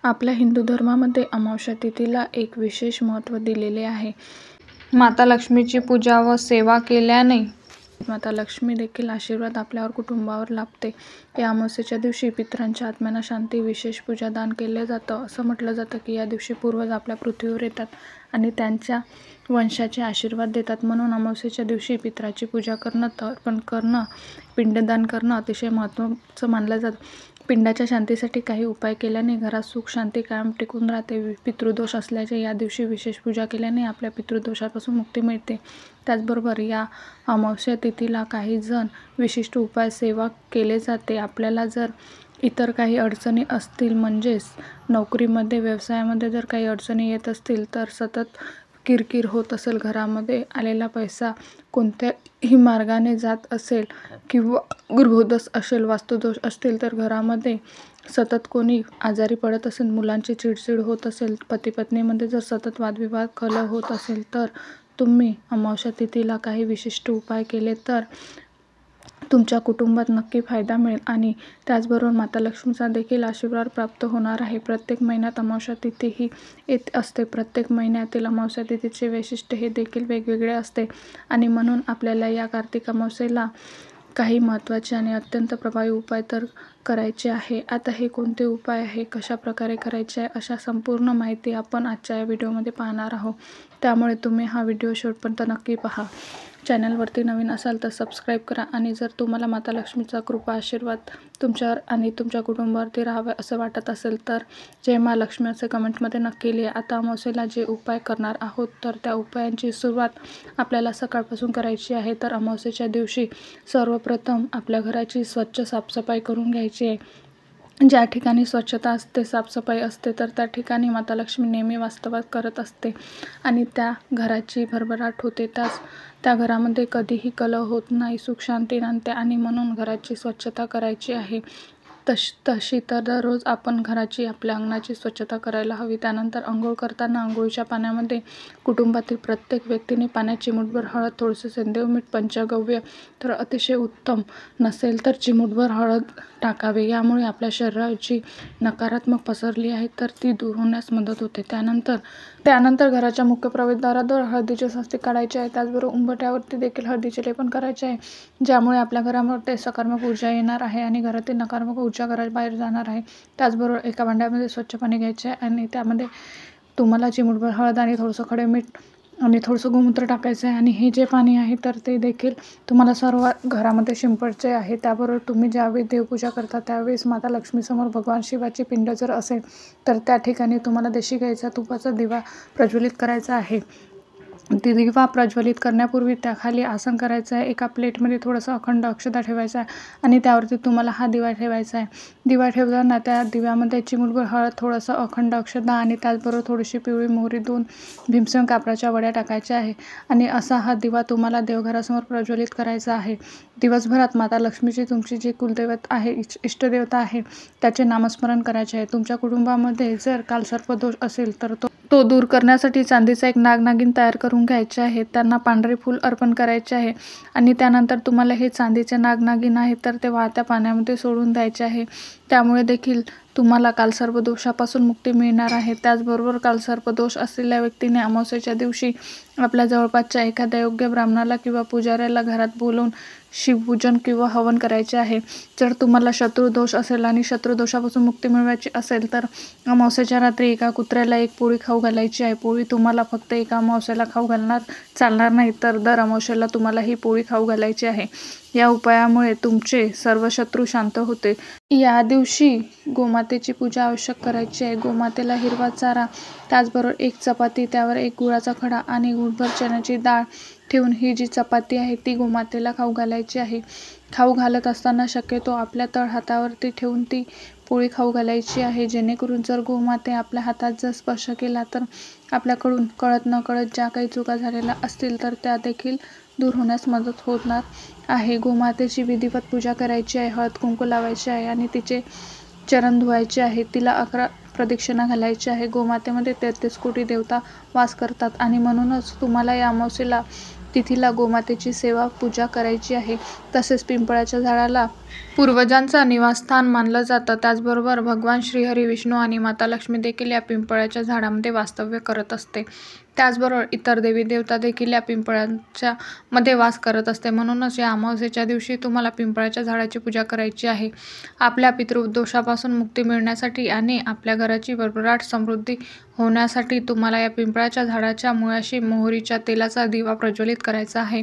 आपल्या हिंदू धर्मामध्ये अमावस्या तिथीला एक विशेष महत्त्व दिलेले आहे. माता लक्ष्मीची पूजा व सेवा केल्याने माता लक्ष्मी देखील आशीर्वाद आपल्यावर कुटुंबावर लाभते. या अमावस्येच्या दिवशी पितरांच्या आत्म्यांना शांती, विशेष पूजादान केले जातं. असं म्हटलं जातं की या दिवशी पूर्वज आपल्या पृथ्वीवर येतात आणि त्यांच्या वंशाचे आशीर्वाद देतात. म्हणून अमावस्येच्या दिवशी पितराची पूजा करणं, तर्पण करणं, पिंडदान करणं अतिशय महत्त्वाचं मानलं जातं. पिंडाच्या शांतीसाठी काही उपाय केल्याने घरात सुख शांती कायम टिकून राहते. पितृदोष असल्याचे या दिवशी विशेष पूजा केल्याने आपल्या पितृदोषापासून मुक्ती मिळते. त्याचबरोबर या अमावस्या तिथीला काही जण विशिष्ट उपाय सेवा केले जाते. आपल्याला जर इतर काही अडचणी असतील, म्हणजेच नोकरीमध्ये, व्यवसायामध्ये जर काही अडचणी येत असतील, तर सतत किरकिर होत असेल, घरामध्ये आलेला पैसा कोणत्याही मार्गाने जात असेल किंवा गृहदोष असेल, वास्तुदोष असतील, तर घरामध्ये सतत कोणी आजारी पडत असेल, मुलांची चिडचिड होत असेल, पती पत्नीमध्ये जर सतत वादविवाद कलह होत असेल, तर तुम्ही अमावस्या तिथीला काही विशिष्ट उपाय केले तर तुमच्या कुटुंबात नक्की फायदा मिळेल आणि त्याचबरोबर माता लक्ष्मीचा देखील आशीर्वाद प्राप्त होणार आहे. प्रत्येक महिन्यात अमावस्या तिथी ही येत असते. प्रत्येक महिन्यातील अमावस्या तिथीचे वैशिष्ट्य हे देखील वेगवेगळे असते आणि म्हणून आपल्याला या कार्तिक अमावस्येला काही महत्त्वाचे आणि अत्यंत प्रभावी उपाय तर करायचे आहे. आता हे कोणते उपाय आहे, कशा प्रकारे करायचे आहे, अशा संपूर्ण माहिती आपण आजच्या या व्हिडिओमध्ये पाहणार आहोत. त्यामुळे तुम्ही हा व्हिडिओ शेवटपर्यंत नक्की पहा. चॅनलवरती नवीन असाल तर सबस्क्राईब करा आणि जर तुम्हाला माता लक्ष्मीचा कृपा आशीर्वाद तुमच्यावर आणि तुमच्या कुटुंबावरती राहावे असं वाटत असेल तर जय मा लक्ष्मी असे कमेंटमध्ये नक्की लिहा. आता अमावस्येला जे उपाय करणार आहोत तर त्या उपायांची सुरुवात आपल्याला सकाळपासून करायची आहे. तर अमावस्येच्या दिवशी सर्वप्रथम आपल्या घराची स्वच्छ साफसफाई करून घ्यायची आहे. ज्या ठिकाणी स्वच्छता असते, साफसफाई असते, तर त्या ठिकाणी माता लक्ष्मी नेहमी वास्तव्य करत असते आणि त्या घराची भरभराट होते. त्या घरामध्ये कधीही कलह होत नाही, सुख शांती नांदते आणि म्हणून घराची स्वच्छता करायची आहे. तशी तर दररोज आपण घराची, आपल्या अंगणाची स्वच्छता करायला हवी. त्यानंतर अंघोळ करताना अंघोळीच्या पाण्यामध्ये कुटुंबातील प्रत्येक व्यक्तीने पाण्यात चिमूटभर हळद, थोडेसे सेंधव मीठ, पंचगव्य तर अतिशय उत्तम, नसेल तर चिमूटभर हळद टाकावे. यामुळे आपल्या शरीरावर जी नकारात्मक पसरली आहे तर ती दूर होण्यास मदत होते. त्यानंतर घराच्या मुख्य प्रवेशद्वारावर हळदीचे स्वस्तिक काढायचे आहे. त्याचबरोबर उंबरठ्यावरती देखील हळदीचे लेपन करायचे आहे, ज्यामुळे आपल्या घरामध्ये सकारात्मक ऊर्जा येणार आहे आणि घरातील नकारात्मक ऊर्जा घराबाहेर जाणार आहे. त्याचबरोबर एका भांड्यामध्ये स्वच्छ पाणी घ्यायचे आहे आणि त्यामध्ये तुम्हाला चिमूटभर हळद आणि थोडंसं खडे मीठ आणि थोडंसं गोमूत्र टाकायचं आहे आणि हे जे पाणी आहे तर ते देखील तुम्हाला सर्व घरामध्ये शिंपडायचे आहे. त्याबरोबर तुम्ही ज्यावेळी देवपूजा करता त्यावेळेस माता लक्ष्मीसमोर भगवान शिवाची पिंड जर असेल तर त्या ठिकाणी तुम्हाला देशी गाईचा तुपाचा दिवा प्रज्वलित करायचा आहे. दिवा प्रज्वलित करण्यापूर्वी त्याखाली आसन करायचं आहे. एका प्लेटमध्ये थोडंसं अखंड अक्षता ठेवायचा आहे आणि त्यावरती तुम्हाला हा दिवा ठेवायचा आहे. दिवा ठेवताना त्या दिव्यामध्ये चिमूटभर हळद, थोडंसं अखंड अक्षता आणि त्याचबरोबर थोडीशी पिवळी मोहरी, 2 भीमसेन कापराच्या वड्या टाकायच्या आहे आणि असा हा दिवा तुम्हाला देवघरासमोर प्रज्वलित करायचा आहे. दिवसभरात माता लक्ष्मीची, तुमची जी कुलदैवत आहे, इष्टदेवता आहे, त्याचे नामस्मरण करायचे आहे. तुमच्या कुटुंबामध्ये जर कालसर्पदोष असेल तर तो दूर करण्यासाठी चांदीचा एक नाग-नागिन तयार करून घ्यायचे आहे. त्यांना पांढरे फूल अर्पण करायचे आहे आणि त्यानंतर तुम्हाला हे चांदीचे नाग-नागिन आहे तर ते वाहत्या पाण्यामध्ये सोडून द्यायचे आहे. त्यामुळे देखील तुम्हाला कालसर्पदोषापासून मुक्ती मिळणार आहे. त्याचबरोबर कालसर्पदोष असलेल्या व्यक्तीने अमावस्येच्या दिवशी आपल्या जवळपासच्या एखाद्या योग्य ब्राह्मणाला किंवा पुजाऱ्याला घरात बोलवून शिवपूजन किंवा हवन करायचे आहे. जर तुम्हाला शत्रुदोष असेल आणि शत्रुदोषापासून मुक्ती मिळवायची असेल तर अमावस्येच्या रात्री एका कुत्र्याला एक पोळी खाऊ घालायची आहे. पोळी तुम्हाला फक्त एका अमावस्येला खाऊ घालणार चालणार नाही, तर दर अमावस्येला तुम्हाला ही पोळी खाऊ घालायची आहे. या उपायामुळे तुमचे सर्व शत्रू शांत होते. या दिवशी गोमातेची पूजा आवश्यक करायची आहे. गोमातेला हिरवा चारा, त्याचबरोबर 1 चपाती, त्यावर 1 गुळाचा खडा आणि गुळभर चण्याची डाळ ठेवून ही जी चपाती आहे ती गोमातेला खाऊ घालायची आहे. खाऊ घालत असताना शक्यतो आपल्या तळहातावरती ठेवून ती पोळी खाऊ घालायची आहे, जेणेकरून जर गोमाते आपल्या हातात जर स्पर्श केला तर आपल्याकडून कळत नकळत ज्या काही चुका झालेल्या असतील तर त्या देखील दूर होण्यास मदत होणार आहे. गोमातेची विधिवत पूजा करायची आहे, हळद कुंकू लावायचे आहे आणि तिचे चरण धुवायचे आहे. तिला 11 प्रदक्षिणा घालायची आहे. गोमातेमध्ये 33 कोटी देवता वास करतात आणि म्हणूनच तुम्हाला या अमावस्येला तिथीला गोमातेची सेवा पूजा करायची आहे. तसेच पिंपळाच्या झाडाला पूर्वजांचं निवासस्थान मानलं जातं. त्याचबरोबर भगवान श्रीहरी, विष्णू आणि माता लक्ष्मी देखील या पिंपळाच्या झाडामध्ये वास्तव्य करत असते. त्याचबरोबर इतर देवी देवता देखील या पिंपळाच्या मध्ये वास करत असते. म्हणूनच या अमावस्येच्या दिवशी तुम्हाला पिंपळाच्या झाडाची पूजा करायची आहे. आपल्या पितृदोषापासून मुक्ती मिळण्यासाठी आणि आपल्या घराची भरभराट समृद्धी होण्यासाठी तुम्हाला या पिंपळाच्या झाडाच्या मुळाशी मोहरीच्या तेलाचा दिवा प्रज्वलित करायचा आहे.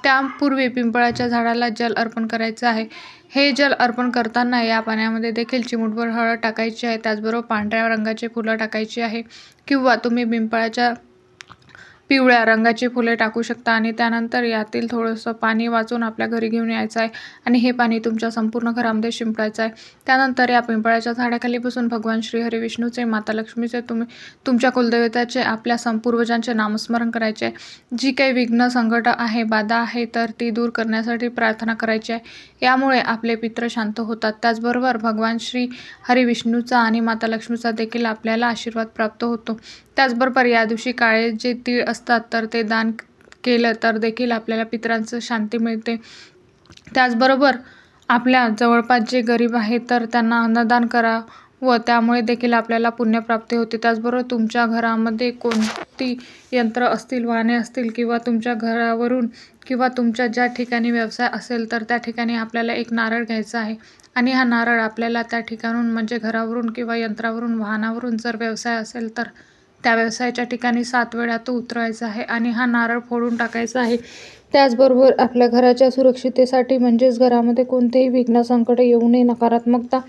त्यापूर्वी पिंपळाच्या झाडाला जल अर्पण करायचे आहे. हे जल अर्पण करताना या पाण्यामध्ये देखील चिमूटभर हळद टाकायची आहे. त्याचबरोबर पांढऱ्या रंगाची फुलं टाकायची आहे किंवा तुम्ही पिंपळाच्या पिवळ्या रंगाची फुले टाकू शकता आणि त्यानंतर यातील थोडंसं पाणी वाचून आपल्या घरी घेऊन यायचं आहे आणि हे पाणी तुमच्या संपूर्ण घरामध्ये शिंपडायचं आहे. त्यानंतर या पिंपळाच्या झाडाखाली बसून भगवान श्रीहरी, विष्णूचे, माता लक्ष्मीचे, तुमच्या कुलदेवताचे, आपल्या पूर्वजांचे नामस्मरण करायचे आहे. जी काही विघ्न, संकट आहे, बाधा आहे तर ती दूर करण्यासाठी प्रार्थना करायची आहे. यामुळे आपले पितृ शांत होतात. त्याचबरोबर भगवान श्री हरी विष्णूचा आणि माता लक्ष्मीचा देखील आपल्याला आशीर्वाद प्राप्त होतो. त्याचबरोबर या दिवशी काळे जे तीळ असतात तर ते दान केलं तर देखील आपल्याला पितरांचं शांती मिळते. त्याचबरोबर आपल्या जवळपास जे गरीब आहेत तर त्यांना अन्नदान करा व त्यामुळे देखील आपल्याला पुण्यप्राप्ती होते. त्याचबरोबर तुमच्या घरामध्ये कोणती यंत्र असतील, वाहने असतील किंवा तुमच्या घरावरून किंवा तुमच्या ज्या ठिकाणी व्यवसाय असेल तर त्या ठिकाणी आपल्याला एक नारळ घ्यायचा आहे आणि हा नारळ आपल्याला त्या ठिकाणून म्हणजे घरावरून किंवा यंत्रावरून, वाहनावरून जर व्यवसाय असेल तर त्या व्यवसायाच्या ठिकाणी 7 वेळा तो उतरवायचा आहे आणि हा नारळ फोडून टाकायचा आहे. त्याचबरोबर आपल्या घराच्या सुरक्षिततेसाठी म्हणजेच घरामध्ये कोणतेही विघ्न, संकट येऊ नये, नकारात्मकता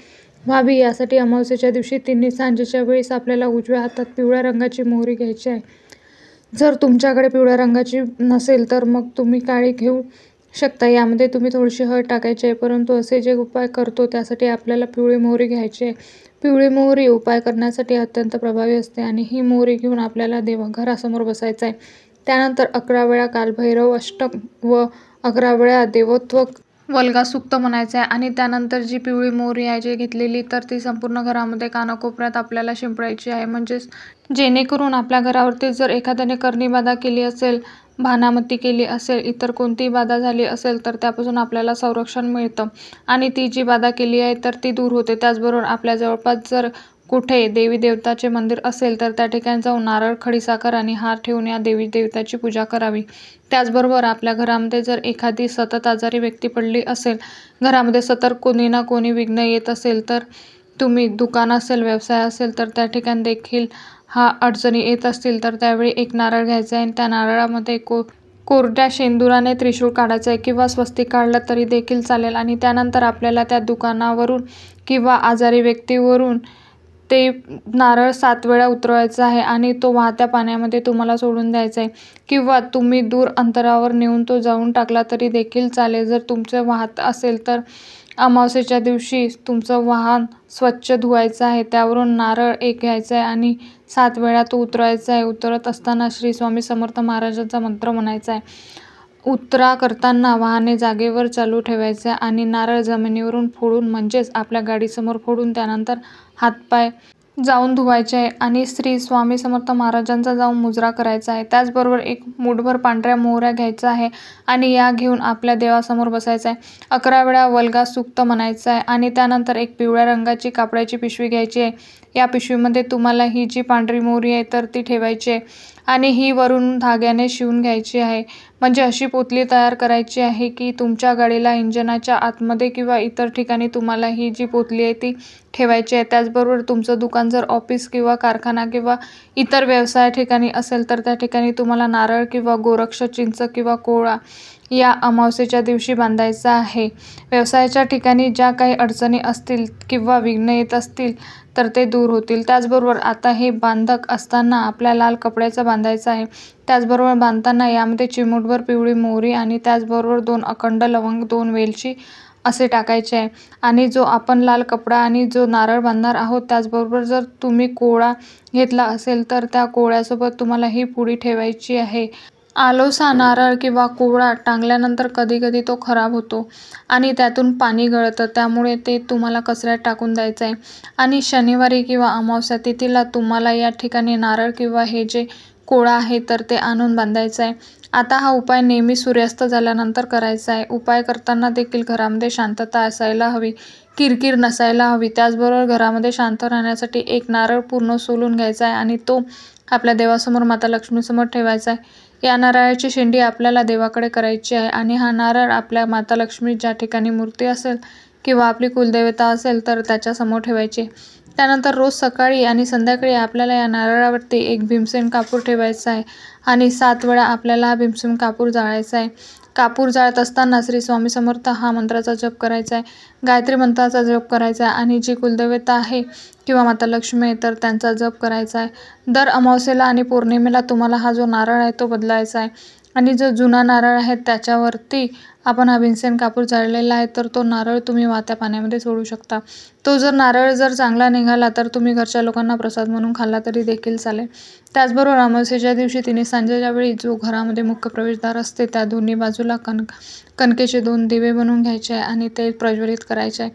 व्हावी यासाठी अमावस्येच्या दिवशी तिन्ही सांजेच्या वेळेस आपल्याला उजव्या हातात पिवळ्या रंगाची मोहरी घ्यायची आहे. जर तुमच्याकडे पिवळ्या रंगाची नसेल तर मग तुम्ही काळी घेऊ शकता. यामध्ये तुम्ही थोडीशी हळद टाकायची आहे. परंतु असे जे उपाय करतो त्यासाठी आपल्याला पिवळी मोहरी घ्यायची आहे. पिवळी मोहरी उपाय करण्यासाठी अत्यंत प्रभावी असते आणि ही मोहरी घेऊन आपल्याला घरासमोर बसायचं आहे. त्यानंतर 11 वेळा कालभैरव अष्टक व 11 वेळा देवत्व वल्गा सूक्त म्हणायचं आहे आणि त्यानंतर जी पिवळी मोहरी आहे जी घेतलेली तर ती संपूर्ण घरामध्ये कानाकोपऱ्यात आपल्याला शिंपडायची आहे. म्हणजेच जेणेकरून आपल्या घरावरती जर एखाद्याने करणी बाधा केली असेल, भानामती केली असेल, इतर कोणतीही बाधा झाली असेल तर त्यापासून आपल्याला संरक्षण मिळतं आणि ती जी बाधा केली आहे तर ती दूर होते. त्याचबरोबर आपल्या जवळपास जर कुठे देवी देवताचे मंदिर असेल तर त्या ठिकाणी जाऊन नारळ, खडीसाखर आणि हार ठेवून या देवी देवताची पूजा करावी. त्याचबरोबर आपल्या घरामध्ये जर एखादी सतत आजारी व्यक्ती पडली असेल, घरामध्ये सतत कोणी ना कोणी विघ्न येत असेल तर तुम्ही दुकान असेल, व्यवसाय असेल तर त्या ठिकाणी देखील अडचणी येत असतील तर त्यावेळी एक नारळ घ्यायचा आहे आणि त्या नारळामध्ये कोरड्या शेंदुराने त्रिशूळ काढायचं आहे किंवा स्वस्तिक काढलं तरी देखील चालेल आणि त्यानंतर आपल्याला त्या दुकानावरून किंवा आजारी व्यक्तीवरून ते नारळ 7 वेळा उतरवायचा आहे आणि तो वाहत्या पाण्यामध्ये तुम्हाला सोडून द्यायचा आहे किंवा तुम्ही दूर अंतरावर नेऊन तो जाळून टाकला तरी देखील चालेल. जर तुमचं वाहत असेल तर अमावस्येच्या दिवशी तुमचं वाहन स्वच्छ धुवायचं आहे. त्यावरून नारळ एक घ्यायचा आहे आणि 7 वेळा तो उतरवायचा आहे. उतरत असताना श्री स्वामी समर्थ महाराजांचा मंत्र म्हणायचा आहे. उतरा करताना वाहने जागेवर चालू ठेवायचे आणि नारळ जमिनीवरून फोडून म्हणजेच आपल्या गाडीसमोर फोडून त्यानंतर हातपाय जाऊन धुवायचे आहे आणि श्री स्वामी समर्थ महाराजांचा जाऊन मुजरा करायचा आहे. त्याचबरोबर एक मूठभर पांढऱ्या मोहऱ्या घ्यायचा आहे आणि या घेऊन आपल्या देवासमोर बसायचं आहे. 11 वेळा वल्गा सूक्त म्हणायचं आहे आणि त्यानंतर एक पिवळ्या रंगाची कापडाची पिशवी घ्यायची आहे. या पिशवीमध्ये तुम्हाला ही जी पांढरी मोहरी आहे तर ती ठेवायची आहे आणि ही वरून धाग्याने शिवून घ्यायची आहे. म्हणजे अशी पोतली तयार करायची आहे की तुमच्या गाडीला इंजनाच्या आतमध्ये किंवा इतर ठिकाणी तुम्हाला ही जी पोतली आहे ती ठेवायची आहे. त्याचबरोबर तुमचं दुकान जर ऑफिस किंवा कारखाना किंवा इतर व्यवसाय ठिकाणी असेल तर त्या ठिकाणी तुम्हाला नारळ किंवा गोरक्ष, चिंच किंवा कोळा या अमावस्येच्या दिवशी बांधायचा आहे. व्यवसायाच्या ठिकाणी ज्या काही अडचणी असतील किंवा विघ्न येत असतील तर ते दूर होतील. त्याचबरोबर आता हे बांधक असताना आपल्या लाल कपड्याचं बांधायचं आहे. त्याचबरोबर बांधताना यामध्ये चिमूटभर पिवळी मोहरी आणि त्याचबरोबर 2 अखंड लवंग, 2 वेलची असे टाकायचे आहे आणि जो आपण लाल कपडा आणि जो नारळ बांधणार आहोत त्याचबरोबर जर तुम्ही कोळा घेतला असेल तर त्या कोळ्यासोबत तुम्हाला ही पुडी ठेवायची आहे. आलोसा नारळ किंवा कोळा टांगल्यानंतर कधी कधी तो खराब होतो आणि त्यातून पाणी गळतं. त्यामुळे ते तुम्हाला कचऱ्यात टाकून द्यायचं आहे आणि शनिवारी किंवा अमावस्या तिथीला तुम्हाला या ठिकाणी नारळ किंवा हे जे कोळा आहे तर ते आणून बांधायचं आहे. आता हा उपाय नेहमी सूर्यास्त झाल्यानंतर करायचा आहे. उपाय करताना देखील घरामध्ये शांतता असायला हवी, किरकिर नसायला हवी. त्याचबरोबर घरामध्ये शांत राहण्यासाठी एक नारळ पूर्ण सोलून घ्यायचा आहे आणि तो आपल्या देवासमोर माता लक्ष्मीसमोर ठेवायचा आहे. या नारळाची शेंडी आपल्याला देवाकडे करायची आहे आणि हा नारळ आपल्या माता लक्ष्मी ज्या ठिकाणी मूर्ती असेल किंवा आपली कुलदेवता असेल तर त्याच्यासमोर ठेवायची. त्यानंतर रोज सकाळी आणि संध्याकाळी आपल्याला या नारळावरती एक भीमसेन कापूर ठेवायचा आहे आणि 7 वेळा आपल्याला हा भीमसेन कापूर जाळायचा आहे. कापूर जाळत असताना श्री स्वामी समर्थ हा मंत्राचा जप करायचा आहे, गायत्री मंत्राचा जप करायचा आहे आणि जी कुलदेवता आहे किंवा माता लक्ष्मी आहे तर त्यांचा जप करायचा आहे. दर अमावस्येला आणि पौर्णिमेला तुम्हाला हा जो नारळ आहे तो बदलायचा आहे आणि जो जुना नारळ आहे त्याच्यावरती आपण हा भीमसेन कापूर जाळलेला आहे तर तो नारळ तुम्ही वाहत्या पाण्यामध्ये सोडू शकता. तो नारळ जर चांगला निघाला तर तुम्ही घरच्या लोकांना प्रसाद म्हणून खाल्ला तरी देखील चालेल. त्याचबरोबर अमावस्येच्या दिवशी तिने सांजेच्या वेळी जो घरामध्ये मुख्य प्रवेशद्वार असते त्या दोन्ही बाजूला कणकेचे 2 दिवे बनवून घ्यायचे आहे आणि ते प्रज्वलित करायचे आहे.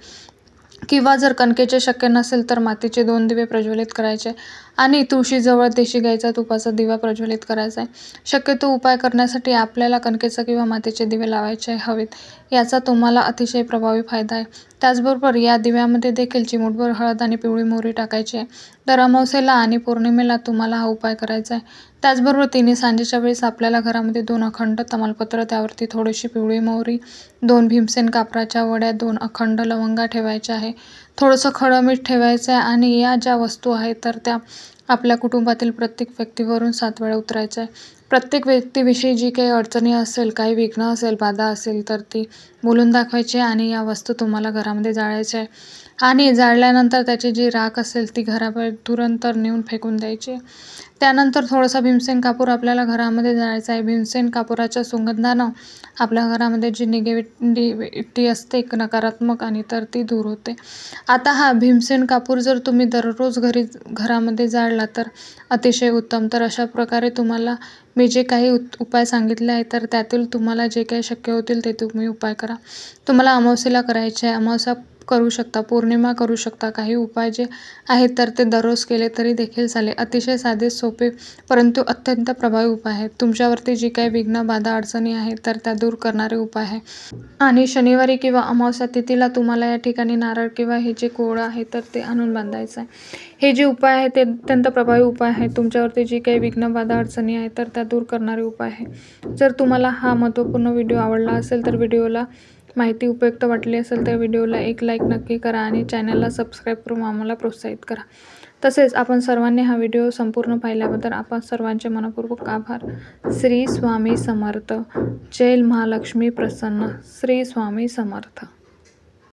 किंवा जर कणकेचे शक्य नसेल तर मातीचे 2 दिवे प्रज्वलित करायचे आणि तुळशीजवळ देशी गाईचा तुपाचा दिवा प्रज्वलित करायचा आहे. शक्यतो उपाय करण्यासाठी आपल्याला कणकेचा किंवा मातीचे दिवे लावायचे हवेत. याचा तुम्हाला अतिशय प्रभावी फायदा आहे. त्याचबरोबर या दिव्यामध्ये देखील चिमूटभर हळद आणि पिवळी मोहरी टाकायची आहे. तर अमावस्येला आणि पौर्णिमेला तुम्हाला हा उपाय करायचा आहे. त्याचबरोबर तिन्ही सांजेच्या वेळेस आपल्याला घरामध्ये 2 अखंड तमालपत्र, त्यावरती थोडीशी पिवळी मोहरी, 2 भीमसेन कापराच्या वड्या, 2 अखंड लवंगा ठेवायच्या आहे, थोडंसं खडं मीठ ठेवायचं आहे आणि या ज्या वस्तू आहेत तर त्या आपल्या कुटुंबातील प्रत्येक व्यक्तीवरून 7 वेळा उतरायचं आहे. प्रत्येक व्यक्तीविषयी जी काही अडचणी असेल, काही विघ्न असेल, बाधा असेल तर ती बोलून दाखवायची आणि या वस्तू तुम्हाला घरामध्ये जाळायच्या आहे आणि जाळल्यानंतर त्याची जी राख असेल ती घराबाहेर तुरंत नेऊन फेकून द्यायची. त्यानंतर थोडासा भीमसेन कापूर आपल्याला घरामध्ये जाळायचा आहे. भीमसेन कापुराच्या सुगंधानं आपल्या घरामध्ये जी निगेटिव्हिटी असते नकारात्मक आणि तर ती दूर होते. आता हा भीमसेन कापूर जर तुम्ही दररोज घरामध्ये जाळला तर अतिशय उत्तम. तर अशा प्रकारे तुम्हाला मी जे काही उपाय सांगितले आहे तर त्यातील तुम्हाला जे काही शक्य होतील ते तुम्ही उपाय करा. तुम्हाला अमावस्येला करायचे आहे, अमावस्या करू शकता, पौर्णिमा करू शकता. काही उपाय जे आहेत तर ते दररोज केले तरी देखील चालेल. अतिशय साधे, सोपे परंतु अत्यंत प्रभावी उपाय आहेत. तुमच्यावरती जी काही विघ्न, बाधा, अडचणी आहेत तर त्या दूर करणारे उपाय आहे. आणि शनिवारी किंवा अमावस्या तिथीला तुम्हाला या ठिकाणी नारळ किंवा हे जे कोळं आहे तर ते आणून बांधायचं आहे. हे जे उपाय आहे ते अत्यंत प्रभावी उपाय आहेत. तुमच्यावरती जी काही विघ्न, बाधा, अडचणी आहेत तर त्या दूर करणारे उपाय आहे. जर तुम्हाला हा महत्त्वपूर्ण व्हिडिओ आवडला असेल तर व्हिडिओला माहिती उपयुक्त वाटली असेल तर व्हिडिओला एक लाईक नक्की करा आणि चॅनलला सबस्क्राईब करून आम्हाला प्रोत्साहित करा. तसेच आपण सर्वांनी हा व्हिडिओ संपूर्ण पाहिल्याबद्दल आपण सर्वांचे मनपूर्वक आभार. श्री स्वामी समर्थ. जय महालक्ष्मी प्रसन्न. श्री स्वामी समर्थ.